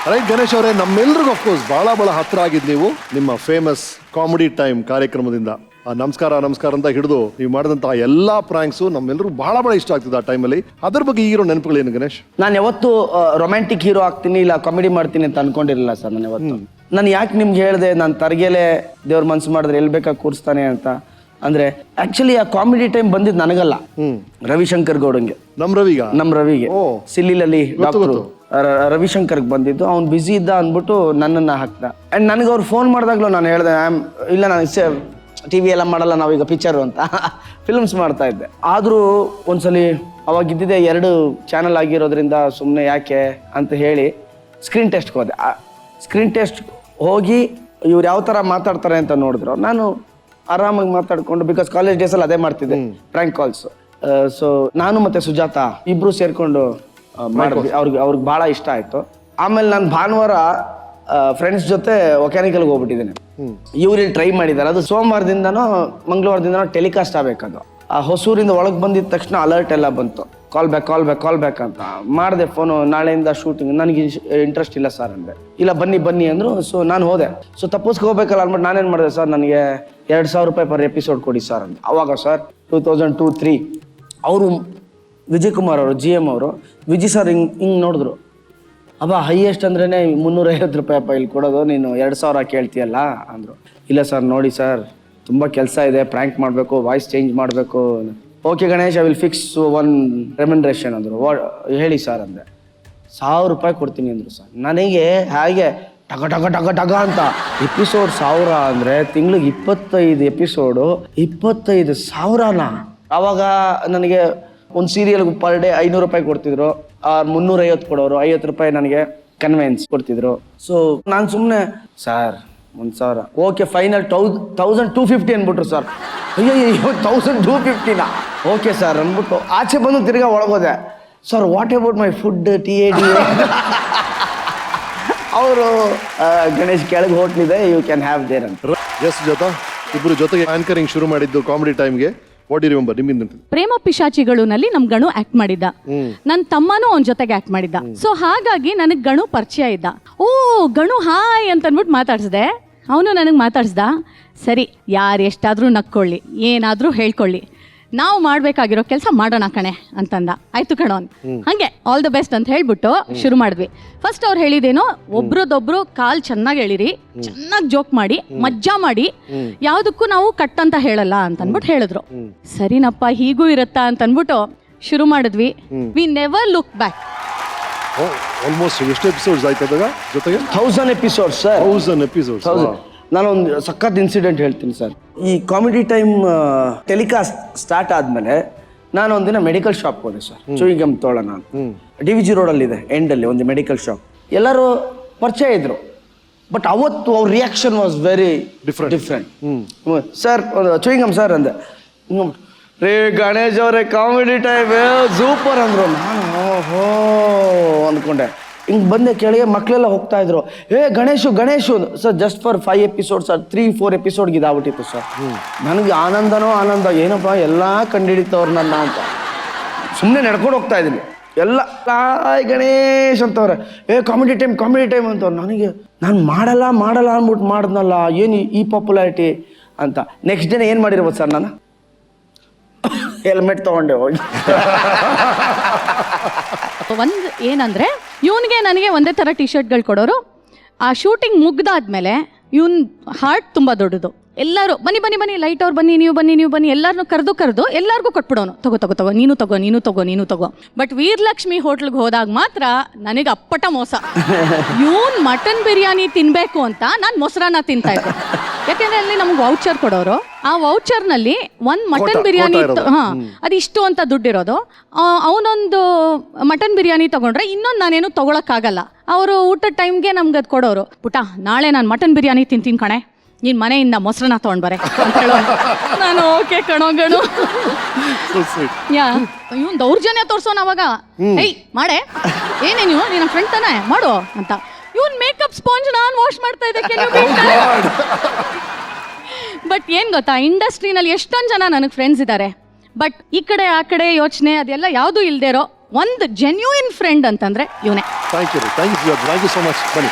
Right Ganesh ಅವರೇ, ನಮ್ಮೆಲ್ರಿಗೂ of course ಬಹಳ ಹತ್ರ ಆಗಿದ್ ನೀವು ನಿಮ್ಮ ಫೇಮಸ್ ಕಾಮಿಡಿ ಟೈಮ್ ಕಾರ್ಯಕ್ರಮದಿಂದ. ನಮಸ್ಕಾರ ಅಂತ ಹಿಡಿದು ನೀವು ಮಾಡಿದಂತಹ ಎಲ್ಲಾ ಪ್ರಾಂಕ್ಸು ನಮ್ಮೆಲ್ಲರೂ ಬಹಳ ಇಷ್ಟ ಆಗ್ತದೆ ಆ ಟೈಮಲ್ಲಿ. ಅದ್ರ ಬಗ್ಗೆ ಈಗಿರೋ ನೆನಪುಗಳೇನು ಗಣೇಶ್? ನಾನು ಯಾವತ್ತು ರೊಮ್ಯಾಂಟಿಕ್ ಹೀರೋ ಆಗ್ತೀನಿ ಇಲ್ಲ ಕಾಮಿಡಿ ಮಾಡ್ತೀನಿ ಅಂತ ಅನ್ಕೊಂಡಿರಲಿಲ್ಲ ಸರ್. ನಾನು ಯಾವತ್ತು ನಾನು ಯಾಕೆ ನಿಮ್ಗೆ ಹೇಳಿದೆ, ನಾನು ತರಗೆಲೆ ದೇವ್ರ ಮನ್ಸು ಮಾಡಿದ್ರೆ ಎಲ್ಲಿ ಬೇಕಾಗಿ ಕೂರಿಸ್ತಾನೆ ಅಂತ. ಅಂದ್ರೆ ಆಕ್ಚುಲಿ ಆ ಕಾಮಿಡಿ ಟೈಮ್ ಬಂದಿದ್ದು ನನಗಲ್ಲ, ರವಿಶಂಕರ್ ಗೌಡಂಗೆ. ನಮ್ ರವಿಗೆ ಸಿಲ್ಲಿಲಲ್ಲಿ ಡಾಕ್ಟರ್ ರವಿಶಂಕರ್ಗೆ ಬಂದಿದ್ದು. ಅವ್ನು ಬ್ಯುಸಿ ಇದ್ದ ಅಂದ್ಬಿಟ್ಟು ನನ್ನನ್ನು ಹಾಕ್ದ. ಅಂಡ್ ನನಗೆ ಅವ್ರು ಫೋನ್ ಮಾಡಿದಾಗ್ಲೂ ನಾನು ಹೇಳಿದೆ, ಇಲ್ಲ ನಾನು ಟಿವಿ ಎಲ್ಲ ಮಾಡಲ್ಲ, ನಾವೀಗ ಪಿಕ್ಚರು ಅಂತ ಫಿಲ್ಮ್ಸ್ ಮಾಡ್ತಾ ಇದ್ದೆ. ಆದರೂ ಒಂದ್ಸಲಿ ಅವಾಗಿದ್ದಿದ್ದೆ 2 ಚಾನಲ್ ಆಗಿರೋದ್ರಿಂದ ಸುಮ್ಮನೆ ಯಾಕೆ ಅಂತ ಹೇಳಿ ಸ್ಕ್ರೀನ್ ಟೆಸ್ಟ್ಗೆ ಹೋದೆ. ಸ್ಕ್ರೀನ್ ಟೆಸ್ಟ್ ಹೋಗಿ ಇವ್ರು ಯಾವ ಥರ ಮಾತಾಡ್ತಾರೆ ಅಂತ ನೋಡಿದ್ರು. ನಾನು ಆರಾಮಾಗಿ ಮಾತಾಡ್ಕೊಂಡು, ಬಿಕಾಸ್ ಕಾಲೇಜ್ ಡೇಸಲ್ಲಿ ಅದೇ ಮಾಡ್ತಿದ್ದೆ, ಪ್ರ್ಯಾಂಕ್ ಕಾಲ್ಸ್. ಸೊ ನಾನು ಮತ್ತೆ ಸುಜಾತ ಇಬ್ರು ಸೇರ್ಕೊಂಡು ಮಾಡಿದ್ವಿ. ಅವ್ರಿಗೆ ಭಾಳ ಇಷ್ಟ ಆಯ್ತು. ಆಮೇಲೆ ನಾನು ಭಾನುವಾರ ಫ್ರೆಂಡ್ಸ್ ಜೊತೆ ಒಕ್ಯಾನಿಕಲ್ಗೆ ಹೋಗ್ಬಿಟ್ಟಿದ್ದೇನೆ. ಇವ್ರಿಗೆ ಟ್ರೈ ಮಾಡಿದ್ದಾರೆ. ಅದು ಸೋಮವಾರದಿಂದನೋ ಮಂಗಳವಾರದಿಂದನೋ ಟೆಲಿಕಾಸ್ಟ್ ಆಗಬೇಕದು. ಆ ಹೊಸೂರಿಂದ ಒಳಗೆ ಬಂದಿದ್ದ ತಕ್ಷಣ ಅಲರ್ಟ್ ಎಲ್ಲ ಬಂತು, ಕಾಲ್ ಬ್ಯಾಕ್ ಅಂತ ಮಾಡಿದೆ ಫೋನು. ನಾಳೆಯಿಂದ ಶೂಟಿಂಗ್, ನನಗೆ ಇಂಟ್ರೆಸ್ಟ್ ಇಲ್ಲ ಸರ್ ಅಂದೆ. ಇಲ್ಲ ಬನ್ನಿ ಅಂದರು. ಸೊ ನಾನು ಹೋದೆ. ಸೊ ತಪ್ಪಿಸ್ಕೋಬೇಕಲ್ಲ ಅಂದ್ಬಿಟ್ಟು ನಾನೇನು ಮಾಡಿದೆ, ಸರ್ ನನಗೆ 2,000 ರೂಪಾಯಿ ಪರ್ ಎಪಿಸೋಡ್ ಕೊಡಿ ಸರ್ ಅಂತ. ಅವಾಗ ಸರ್ 2002-03 ಅವರು ವಿಜಯ್ ಕುಮಾರ್ ಅವರು GM ಅವರು, ವಿಜಯ್ ಸರ್ ಹಿಂಗೆ ನೋಡಿದ್ರು. ಹೈಯೆಸ್ಟ್ ಅಂದ್ರೇ 350 ರೂಪಾಯಿ ಅಪ್ಪ ಇಲ್ಲಿ ಕೊಡೋದು, ನೀನು 2,000 ಕೇಳ್ತೀಯಲ್ಲ ಅಂದರು. ಇಲ್ಲ ಸರ್ ನೋಡಿ ಸರ್, ತುಂಬ ಕೆಲಸ ಇದೆ, ಪ್ರ್ಯಾಂಕ್ ಮಾಡಬೇಕು, ವಾಯ್ಸ್ ಚೇಂಜ್ ಮಾಡಬೇಕು. Okay Ganesh, I will fix 1 remuneration ಅಂದರು. ಹೇಳಿ ಸರ್ ಅಂದೆ. 1,000 ರೂಪಾಯಿ ಕೊಡ್ತೀನಿ ಅಂದರು ಸರ್. ನನಗೆ ಹಾಗೆ ಟಗ ಅಂತ ಎಪಿಸೋಡ್ 1,000 ಅಂದರೆ ತಿಂಗ್ಳಿಗೆ 25 ಎಪಿಸೋಡು, 25,000ನ. ಆವಾಗ ನನಗೆ ಒಂದು ಸೀರಿಯಲ್ಗೆ ಪರ್ ಡೇ 500 ರೂಪಾಯಿ ಕೊಡ್ತಿದ್ರು. 350 ಕೊಡೋರು, 50 ರೂಪಾಯಿ ನನಗೆ ಕನ್ವೆನ್ಸ್ ಕೊಡ್ತಿದ್ರು. ಸೊ ನಾನು ಸುಮ್ಮನೆ ಸರ್ 1,000 ಓಕೆ ಫೈನಲ್ 1,250 ಅಂದ್ಬಿಟ್ರು ಸರ್. ಅಯ್ಯೋ 1,250ನಾ? ಓಕೆ ಸರ್ ಅಂದ್ಬಿಟ್ಟು ಆಚೆ ಬಂದು ತಿರ್ಗಾ ಒಳಗೋದೆ. Sir what about my food, TAD? ಅವರು ಗಣೇಶ್ ಕೆಳಗೆ ಹೋಟ್ಲಿದೆ, ಯು ಕ್ಯಾನ್ ಹ್ಯಾವ್ ದೇರ್ ಅಂತ. ಎಸ್ ಜೊತೆ ಇಬ್ರು ಜೊತೆಗೆ ಆಂಕರಿಂಗ್ ಶುರು ಮಾಡಿದ್ದು ಕಾಮಿಡಿ ಟೈಮ್ಗೆ. ವಾಟ್ ಯು ರಿಮೆಂಬರ್ ನಿಮ್ಮಿಂದ? ಪ್ರೇಮ ಪಿಶಾಚಿಗಳಲ್ಲಿ ನಮ್ ಗಣು ಆಕ್ಟ್ ಮಾಡಿದ್ದ, ನನ್ನ ತಮ್ಮನೂ ಅವನ ಜೊತೆಗೆ ಆಕ್ಟ್ ಮಾಡಿದ್ದ. ಸೊ ಹಾಗಾಗಿ ನನಗೆ ಗಣು ಪರಿಚಯ ಇದ್ದ. ಓ ಗಣು ಹಾಯ್ ಅಂತ ಅಂದ್ಬಿಟ್ಟು ಮಾತಾಡ್ಸಿದೆ. ಅವನು ನನಗೆ ಮಾತಾಡ್ಸ್ದ. ಸರಿ, ಯಾರು ಎಷ್ಟಾದರೂ ನಕ್ಕೊಳ್ಳಿ, ಏನಾದರೂ ಹೇಳ್ಕೊಳ್ಳಿ, ನಾವು ಮಾಡಬೇಕಾಗಿರೋ ಕೆಲಸ ಮಾಡೋಣ ಕಣೆ ಅಂತಂದ. ಆಯ್ತು ಕಣೋನ್, ಹಂಗೆ ಆಲ್ ದ ಬೆಸ್ಟ್ ಅಂತ ಹೇಳ್ಬಿಟ್ಟು ಶುರು ಮಾಡಿದ್ವಿ. ಫಸ್ಟ್ ಅವ್ರು ಹೇಳಿದೇನೋ, ಒಬ್ರದೊಬ್ರು ಕಾಲ್ ಚೆನ್ನಾಗಿ ಎಳಿರಿ, ಚೆನ್ನಾಗಿ ಜೋಕ್ ಮಾಡಿ, ಮಜ್ಜಾ ಮಾಡಿ, ಯಾವುದಕ್ಕೂ ನಾವು ಕಟ್ ಅಂತ ಹೇಳಲ್ಲ ಅಂತ ಅಂದ್ಬಿಟ್ಟು ಹೇಳಿದ್ರು. ಸರಿನಪ್ಪ, ಹೀಗೂ ಇರತ್ತಾ ಅಂತ ಅಂದ್ಬಿಟ್ಟು ಶುರು ಮಾಡಿದ್ವಿ. We never look back. Almost ಎಷ್ಟು ಎಪಿಸೋಡ್ಸ್ ಆಯ್ತದಾಗ ಜೊತೆಗೆ? 1000 ಎಪಿಸೋಡ್ಸ್ ಸರ್. 1000 ಎಪಿಸೋಡ್ಸ್. ನಾನೊಂದು ಸಖತ್ ಇನ್ಸಿಡೆಂಟ್ ಹೇಳ್ತೀನಿ ಸರ್. ಈ ಕಾಮಿಡಿ ಟೈಮ್ ಟೆಲಿಕಾಸ್ಟ್ ಸ್ಟಾರ್ಟ್ ಆದಮೇಲೆ ನಾನು ಒಂದಿನ ಮೆಡಿಕಲ್ ಶಾಪ್ ಹೋದೆ ಸರ್, ಚೂಯಿಗಮ್ ತೋಳನ ಅಂತ. DVG ರೋಡಲ್ಲಿದೆ ಎಂಡಲ್ಲಿ ಒಂದು ಮೆಡಿಕಲ್ ಶಾಪ್. ಎಲ್ಲರೂ ಪರಿಚಯ ಇದ್ರು, ಬಟ್ ಅವತ್ತು ಅವ್ರ reaction was very different. Sir chewing gum sir ಅಂದೆ. ರೇ ಗಣೇಶ್ ಅವರೇ ಕಾಮಿಡಿ ಟೈಮ್ ಸೂಪರ್ ಅಂದರು. ನಾನು ಓಹೋ ಅಂದ್ಕೊಂಡೆ. ಹಿಂಗೆ ಬಂದೆ ಕೆಳಗೆ, ಮಕ್ಕಳೆಲ್ಲ ಹೋಗ್ತಾ ಇದ್ರು, Ganesh sir. Just for 5 episodes 3-4 ಎಪಿಸೋಡ್ಗೆ ಇದಾಗ್ಬಿಟ್ಟಿತ್ತು ಸರ್. ನನಗೆ ಆನಂದ, ಏನಪ್ಪ ಎಲ್ಲ ಕಂಡುಹಿಡಿತವ್ರು ನನ್ನ ಅಂತ ಸುಮ್ಮನೆ ನಡ್ಕೊಂಡು ಹೋಗ್ತಾ ಇದ್ದೀನಿ. ಎಲ್ಲ ಗಣೇಶ್ ಅಂತವ್ರೆ, ಕಾಮಿಡಿ ಟೈಮ್ ಅಂತವ್ರು. ನನಗೆ ನಾನು ಮಾಡಲ್ಲ ಅಂದ್ಬಿಟ್ಟು ಮಾಡಿದ್ನಲ್ಲ, ಏನು ಈ ಪಾಪ್ಯುಲಾರಿಟಿ ಅಂತ. ನೆಕ್ಸ್ಟ್ ಡೇನ ಏನು ಮಾಡಿರ್ಬೋದು ಸರ್, ನಾನು ಹೆಲ್ಮೆಟ್ ತಗೊಂಡೆ ಹೋಗಿ. ಒಂದು ಏನಂದ್ರೆ, ಇವನಿಗೆ ನನಗೆ ಒಂದೇ ಥರ ಟಿ ಶರ್ಟ್ಗಳು ಕೊಡೋರು. ಆ ಶೂಟಿಂಗ್ ಮುಗ್ದಾದ್ಮೇಲೆ ಇವನ್ ಹಾರ್ಟ್ ತುಂಬ ದೊಡ್ಡದು. ಎಲ್ಲರೂ ಬನ್ನಿ ಲೈಟ್ ಅವ್ರು ಬನ್ನಿ, ನೀವು ಬನ್ನಿ ಎಲ್ಲರನ್ನೂ ಕರೆದು ಎಲ್ಲರಿಗೂ ಕೊಟ್ಬಿಡೋನು. ತಗೋ ನೀನು ತಗೋ. ಬಟ್ ವೀರಲಕ್ಷ್ಮಿ ಹೋಟ್ಲಿಗೆ ಹೋದಾಗ ಮಾತ್ರ ನನಗೆ ಅಪ್ಪಟ ಮೋಸ. ಇವನ್ ಮಟನ್ ಬಿರಿಯಾನಿ ತಿನ್ಬೇಕು ಅಂತ ನಾನು ಮೊಸರನ್ನ ತಿಂತಾ ಇದ್ದೆ. ಯಾಕೆಂದ್ರೆ ಅಲ್ಲಿ ನಮ್ಗೆ ವೌಚರ್ ಕೊಡೋರು. ಆ ವೌಚರ್ನಲ್ಲಿ 1 ಮಟನ್ ಬಿರಿಯಾನಿ ಇತ್ತು. ಅದಿಷ್ಟು ಅಂತ ದುಡ್ಡಿರೋದು. ಅವನೊಂದು ಮಟನ್ ಬಿರಿಯಾನಿ ತಗೊಂಡ್ರೆ ಇನ್ನೊಂದು ನಾನೇನು ತಗೊಳಕ್ಕಾಗಲ್ಲ. ಅವರು ಊಟದ ಟೈಮ್ಗೆ ನಮ್ಗೆ ಅದು ಕೊಡೋರು. ಪುಟ, ನಾಳೆ ನಾನು ಮಟನ್ ಬಿರಿಯಾನಿ ತಿಂತೀನಿ ಕಣೆ, ನೀನ್ ಮನೆಯಿಂದ ಮೊಸರನ್ನ ತಗೊಂಡ್ಬರೆ ಅಂತ ಹೇಳೋನು. ನಾನು ಓಕೆ ಕಣೋ ಗಣು. ಇವನ್ ದೌರ್ಜನ್ಯ ತೋರ್ಸೋನ ಅವಾಗ. ಏಯ್ ಮಾಡೆ, ಏನೇ ನೀವು ನಿನ್ನ ಫ್ರೆಂಡ್ ತಾನೆ ಮಾಡು ಅಂತ. ಇವನ್ ಮೇಕಪ್ ಸ್ಪಾಂಜ್ ನಾನು ವಾಶ್ ಮಾಡ್ತಾ ಇದ್ದೆ. ಬಟ್ ಏನ್ ಗೊತ್ತಾ, ಇಂಡಸ್ಟ್ರಿನಲ್ಲಿ ಎಷ್ಟೊಂದು ಜನ ನನಗೆ ಫ್ರೆಂಡ್ಸ್ ಇದ್ದಾರೆ. ಬಟ್ ಈ ಕಡೆ ಆ ಕಡೆ ಯೋಚನೆ ಅದೆಲ್ಲ ಯಾವುದೂ ಇಲ್ದೇ ಇರೋ ಒಂದು ಜೆನ್ಯೂನ್ ಫ್ರೆಂಡ್ ಅಂತಂದ್ರೆ ಇವನೇ. Thank you so much. ಬನ್ನಿ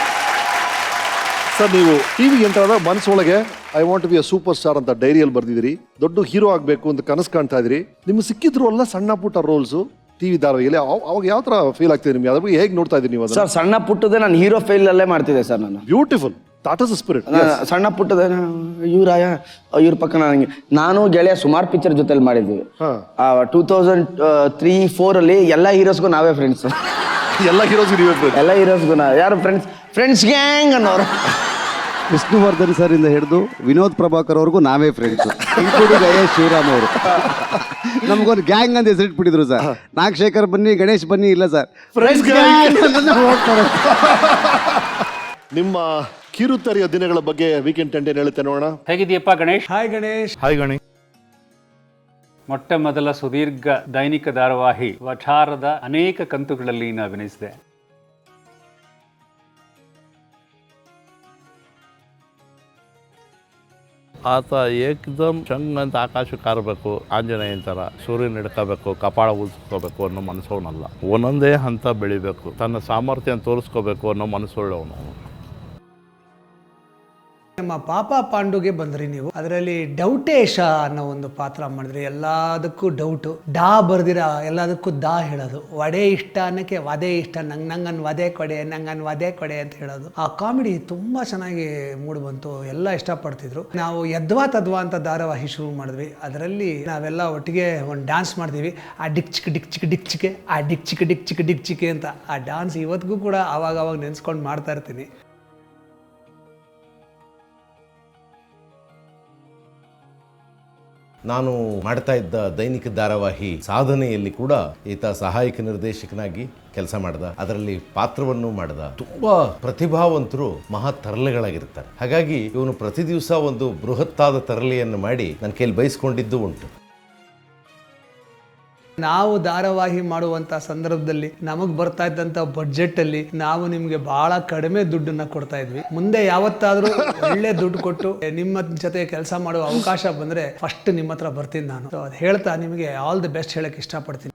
ಸರ್, ನೀವು ಟಿವಿ ಎಂಟ್ರಾದ ಮನಸ್ಸೊಳಗೆ I want to be a superstar ಅಂತ ಡೈರಿಯಲ್ಲಿ ಬರ್ದಿದ್ದೀರಿ, ದೊಡ್ಡ ಹೀರೋ ಆಗಬೇಕು ಅಂತ ಕನಸು ಕಾಣ್ತಾ ಇದ್ರಿ. ನಿಮ್ಗೆ ಸಿಕ್ಕಿದ್ರು ಅಲ್ಲ ಸಣ್ಣ ಪುಟ್ಟ ರೋಲ್ಸು ಟಿವಿ ಧಾರಾವಾಹಿಯಲ್ಲಿ, ಅವಾಗ ಯಾವ ಥರ ಫೀಲ್ ಆಗ್ತಿದೆ ನಿಮ್ಗೆ? ಅದ್ರ ಬಗ್ಗೆ ಹೇಗೆ ನೋಡ್ತಾ ಇದ್ದೀರಿ ನೀವು? ಸರ್ ಸಣ್ಣ ಪುಟ್ಟದೇ ನಾನು ಹೀರೋ ಫೇಲಲ್ಲೇ ಮಾಡ್ತಿದ್ದೆ ಸರ್. ನಾನು ಬ್ಯೂಟಿಫುಲ್, ದಟ್ ಇಸ್ ಸ್ಪಿರಿಟ್. ಸಣ್ಣ ಪುಟ್ಟದ ಇವ್ರ ಪಕ್ಕ ನಾನು ಗೆಳೆಯ ಸುಮಾರು ಪಿಕ್ಚರ್ ಜೊತೆಲಿ ಮಾಡಿದ್ವಿ. 2003-4 ಅಲ್ಲಿ ಎಲ್ಲ ಹೀರೋಸ್ಗೂ ನಾವೇ ಫ್ರೆಂಡ್ಸ್. ಎಲ್ಲ ಹೀರೋಸ್ಗೂ ನೀವೇ ಫ್ರೆಂಡ್ಸ್? ಎಲ್ಲ ಹೀರೋಸ್ಗೂ ಯಾರು ಫ್ರೆಂಡ್ಸ್ ಗ್ಯಾಂಗ್ ಅನ್ನೋರು. ವಿಷ್ಣುವರ್ಧನ್ ಸರ್ ಇಂದ ಹಿಡಿದು ವಿನೋದ್ ಪ್ರಭಾಕರ್ ಅವ್ರಿಗೂ ನಾವೇ ಫ್ರೆಂಡ್ಸ್, ಇನ್ಕ್ಲೂಡಿಂಗ್ ಐ.ಎಸ್. ಶಿವರಾಮ್ ಅವರು. ನಮಗೊಂದು ಗ್ಯಾಂಗ್ ಅಂತ ಹೆಸರಿಟ್ಬಿಟ್ಟಿದ್ರು ಸರ್. ನಾಗಶೇಖರ್ ಬನ್ನಿ, ಗಣೇಶ್ ಬನ್ನಿ, ಇಲ್ಲ ಸರ್ ಫ್ರೆಂಡ್ಸ್ ಗ್ಯಾಂಗ್ ಹೋಗ್ತಾರೆ. ನಿಮ್ಮ ಕಿರುತೆರೆಯ ದಿನಗಳ ಬಗ್ಗೆ ವೀಕೆಂಡ್ 10 ಏನ್ ಹೇಳುತ್ತೆ ನೋಡೋಣ. ಹೇಗಿದೆಯಪ್ಪ ಗಣೇಶ್? ಹಾಯ್ ಗಣೇಶ್. ಹಾಯ್ ಗಣೇಶ್. ಮೊಟ್ಟ ಮೊದಲ ಸುದೀರ್ಘ ದೈನಿಕ ಧಾರಾವಾಹಿ ವಠಾರದ ಅನೇಕ ಕಂತುಗಳಲ್ಲಿ ನೀನು ಅಭಿನಯಿಸಿದೆ. ಆತ ಏಕದಮ್ ಚಂಗ್ ಅಂತ ಆಕಾಶಕ್ಕೆ ಹಾರಬೇಕು, ಆಂಜನೇಯನ ಥರ ಸೂರ್ಯನ ಹಿಡ್ಕೋಬೇಕು, ಕಪಾಳ ಉಳಿಸ್ಕೋಬೇಕು ಅನ್ನೋ ಮನಸ್ಸವನಲ್ಲ. ಒಂದೊಂದೇ ಹಂತ ಬೆಳಿಬೇಕು, ತನ್ನ ಸಾಮರ್ಥ್ಯ ತೋರಿಸ್ಕೋಬೇಕು ಅನ್ನೋ ಮನಸ್ಸುಳ್ಳವನು. ನಮ್ಮ ಪಾಪ ಪಾಂಡುಗೆ ಬಂದ್ರಿ ನೀವು. ಅದರಲ್ಲಿ ಡೌಟೇಶ ಅನ್ನೋ ಒಂದು ಪಾತ್ರ ಮಾಡಿದ್ರಿ. ಎಲ್ಲದಕ್ಕೂ ಡೌಟು, ಡಾ ಬರ್ದಿರ ಎಲ್ಲದಕ್ಕೂ ದಾ ಹೇಳೋದು. ವಡೆ ಇಷ್ಟ ಅನ್ನಕ್ಕೆ ವದೆ ಇಷ್ಟ, ನಂಗನ್ ವದೆ ಕೊಡೆ, ನಂಗನ್ ವದೆ ಕೊಡೆ ಅಂತ ಹೇಳೋದು. ಆ ಕಾಮಿಡಿ ತುಂಬಾ ಚೆನ್ನಾಗಿ ಮೂಡ್ ಬಂತು, ಎಲ್ಲ ಇಷ್ಟಪಡ್ತಿದ್ರು. ನಾವು ಯದ್ವಾ ತದ್ವಾ ಅಂತ ಧಾರಾವಾಹಿ ಶುರು ಮಾಡಿದ್ವಿ. ಅದರಲ್ಲಿ ನಾವೆಲ್ಲ ಒಟ್ಟಿಗೆ ಒಂದು ಡ್ಯಾನ್ಸ್ ಮಾಡ್ತೀವಿ. ಆ ಡಿಕ್ ಚಿಕ್ ಡಿಕ್ ಚಿಕ್ ಡಿಕ್ ಚಿಕೆ, ಆ ಡಿಕ್ ಚಿಕ್ ಡಿಕ್ ಚಿಕ್ ಡಿಕ್ ಚಿಕೆ ಅಂತ. ಆ ಡ್ಯಾನ್ಸ್ ಇವತ್ತಿಗೂ ಕೂಡ ಅವಾಗ ನೆನ್ಸ್ಕೊಂಡು ಮಾಡ್ತಾ ಇರ್ತೀನಿ. ನಾನು ಮಾಡ್ತಾ ಇದ್ದ ದೈನಿಕ ಧಾರಾವಾಹಿ ಸಾಧನೆಯಲ್ಲಿ ಕೂಡ ಈತ ಸಹಾಯಕ ನಿರ್ದೇಶಕನಾಗಿ ಕೆಲಸ ಮಾಡ್ದ. ಅದರಲ್ಲಿ ಪಾತ್ರವನ್ನು ಮಾಡ್ದ. ತುಂಬಾ ಪ್ರತಿಭಾವಂತರು ಮಹಾ ತರಲೆಗಳಾಗಿರ್ತಾರೆ. ಹಾಗಾಗಿ ಇವನು ಪ್ರತಿ ದಿವಸ ಒಂದು ಬೃಹತ್ತಾದ ತರಲೆಯನ್ನು ಮಾಡಿ ನನ್ನ ಕೈಯಲ್ಲಿ ಬಯಸ್ಕೊಂಡಿದ್ದು ಉಂಟು. ನಾವು ಧಾರಾವಾಹಿ ಮಾಡುವಂತ ಸಂದರ್ಭದಲ್ಲಿ ನಮಗ್ ಬರ್ತಾ ಇದ್ದಂತ ಬಡ್ಜೆಟ್ ಅಲ್ಲಿ ನಾವು ನಿಮ್ಗೆ ಬಹಳ ಕಡಿಮೆ ದುಡ್ಡನ್ನ ಕೊಡ್ತಾ ಇದ್ವಿ. ಮುಂದೆ ಯಾವತ್ತಾದ್ರೂ ಒಳ್ಳೆ ದುಡ್ಡು ಕೊಟ್ಟು ನಿಮ್ಮ ಜೊತೆ ಕೆಲಸ ಮಾಡುವ ಅವಕಾಶ ಬಂದ್ರೆ ಫಸ್ಟ್ ನಿಮ್ಮ ಹತ್ರ ಬರ್ತೀನಿ ನಾನು. ಅದು ಹೇಳ್ತಾ ನಿಮಗೆ ಆಲ್ ದಿ ಬೆಸ್ಟ್ ಹೇಳಕ್ ಇಷ್ಟಪಡ್ತೀನಿ.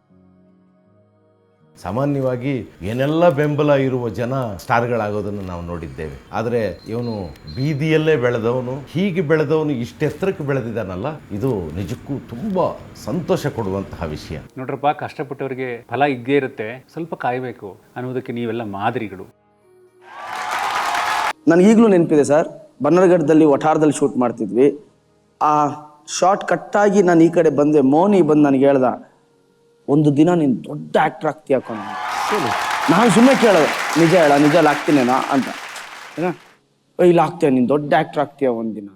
ಸಾಮಾನ್ಯವಾಗಿ ಏನೆಲ್ಲ ಬೆಂಬಲ ಇರುವ ಜನ ಸ್ಟಾರ್ಗಳಾಗೋದನ್ನು ನಾವು ನೋಡಿದ್ದೇವೆ. ಆದರೆ ಇವನು ಬೀದಿಯಲ್ಲೇ ಬೆಳೆದವನು, ಹೀಗೆ ಬೆಳೆದವನು ಇಷ್ಟು ಎತ್ತರಕ್ಕೆ ಬೆಳೆದಿದ್ದಾನಲ್ಲ, ಇದು ನಿಜಕ್ಕೂ ತುಂಬ ಸಂತೋಷ ಕೊಡುವಂತಹ ವಿಷಯ. ನೋಡ್ರಪ್ಪ, ಕಷ್ಟಪಟ್ಟವರಿಗೆ ಫಲ ಇದ್ದೇ ಇರುತ್ತೆ, ಸ್ವಲ್ಪ ಕಾಯಬೇಕು ಅನ್ನೋದಕ್ಕೆ ನೀವೆಲ್ಲ ಮಾದರಿಗಳು. ನನಗೀಗಲೂ ನೆನಪಿದೆ ಸರ್, ಬನ್ನರ್ಘಟ್ಟದಲ್ಲಿ ವಠಾರದಲ್ಲಿ ಶೂಟ್ ಮಾಡ್ತಿದ್ವಿ. ಆ ಶಾರ್ಟ್ ಕಟ್ಟಾಗಿ ನಾನು ಈ ಕಡೆ ಬಂದೆ. ಮೋನಿ ಬಂದು ನನಗೆ ಹೇಳ್ದ, ಒಂದು ದಿನ ನೀನು ದೊಡ್ಡ ಆ್ಯಕ್ಟ್ರ್ ಆಗ್ತೀಯ ಹಾಕೊಂಡು. ನಾನು ಸುಮ್ಮನೆ ಕೇಳೋದು, ನಿಜ ಆಗ್ತೀನೇನಾ ಅಂತ. ಇಲ್ಲ ಆಗ್ತೀಯ, ನೀನು ದೊಡ್ಡ ಆ್ಯಕ್ಟ್ರ್ ಆಗ್ತೀಯ ಒಂದಿನ.